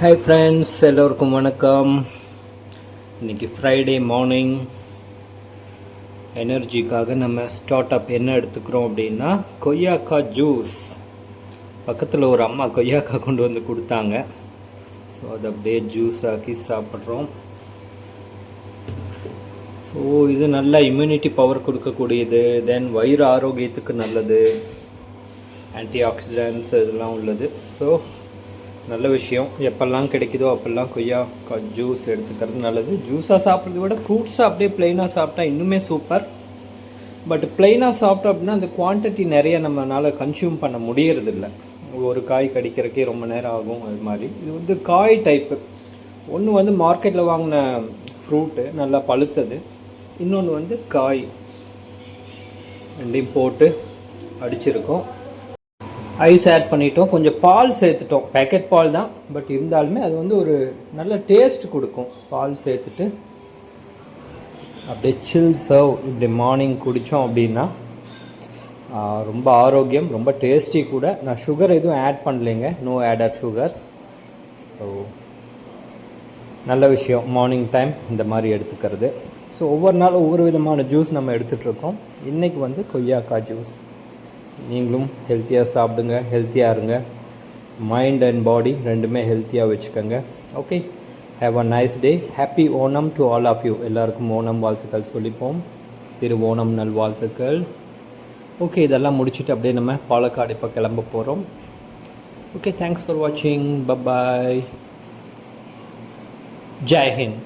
Hi friends, எல்லோருக்கும் வணக்கம். இன்றைக்கி ஃப்ரைடே மார்னிங் எனர்ஜிக்காக நம்ம ஸ்டார்ட் அப் என்ன எடுத்துக்கிறோம் அப்படின்னா கொய்யாக்கா ஜூஸ். பக்கத்தில் ஒரு அம்மா கொய்யாக்கா கொண்டு வந்து கொடுத்தாங்க. ஸோ அதை அப்படியே ஜூஸ் ஆக்கி சாப்பிட்றோம். ஸோ இது நல்ல இம்யூனிட்டி பவர் கொடுக்கக்கூடியது, தென் வயிறு ஆரோக்கியத்துக்கு நல்லது, ஆன்டி ஆக்சிடென்ட்ஸ் இதெல்லாம் உள்ளது. ஸோ நல்ல விஷயம். எப்பெல்லாம் கிடைக்குதோ அப்போல்லாம் கொய்யாக்கா ஜூஸ் எடுத்துக்கிறது நல்லது. ஜூஸாக சாப்பிட்றத விட ஃப்ரூட்ஸாக அப்படியே ப்ளெயினாக சாப்பிட்டா இன்னுமே சூப்பர். பட் ப்ளெயினாக சாப்பிட்டோம் அப்படின்னா அந்த குவான்டிட்டி நிறைய நம்மளால் கன்சியூம் பண்ண முடியறதில்ல. ஒரு காய் கடிக்கிறக்கே ரொம்ப நேரம் ஆகும். அது மாதிரி இது வந்து காய் டைப்பு. ஒன்று வந்து மார்க்கெட்டில் வாங்கின ஃப்ரூட்டு நல்லா பழுத்தது, இன்னொன்று வந்து காய். ரெண்டையும் போட்டு அடிச்சிருக்கோம். ஐஸ் ஆட் பண்ணிட்டோம், கொஞ்சம் பால் சேர்த்துட்டோம். பேக்கெட் பால் தான், பட் இருந்தாலுமே அது வந்து ஒரு நல்ல டேஸ்ட் கொடுக்கும். பால் சேர்த்துட்டு அப்படியே சில் சர்வ் இப்படி மார்னிங் குடித்தோம் அப்படின்னா ரொம்ப ஆரோக்கியம், ரொம்ப டேஸ்டி கூட. நான் சுகர் எதுவும் ஆட் பண்ணலைங்க, நோ ஆடட் சுகர்ஸ். ஸோ நல்ல விஷயம் மார்னிங் டைம் இந்த மாதிரி எடுத்துக்கிறது. ஸோ ஒவ்வொரு நாளும் ஒவ்வொரு விதமான ஜூஸ் நம்ம எடுத்துகிட்ருக்கோம். இன்றைக்கி வந்து கொய்யாக்கா ஜூஸ். நீங்களும் ஹெல்த்தியாக சாப்பிடுங்க, ஹெல்த்தியாக இருங்க. மைண்ட் அண்ட் பாடி ரெண்டுமே ஹெல்த்தியாக வச்சுக்கோங்க. Okay, have a nice day. Happy Onam to all of you. எல்லாருக்கும் ஓணம் வாழ்த்துக்கள் சொல்லிப்போம். திரு ஓணம் நல் வாழ்த்துக்கள். ஓகே, இதெல்லாம் முடிச்சுட்டு அப்படியே நம்ம பாலக்காடு இப்போ கிளம்ப போகிறோம். ஓகே, தேங்க்ஸ் ஃபார் வாட்சிங். பபாய். ஜெய் ஹிந்த்.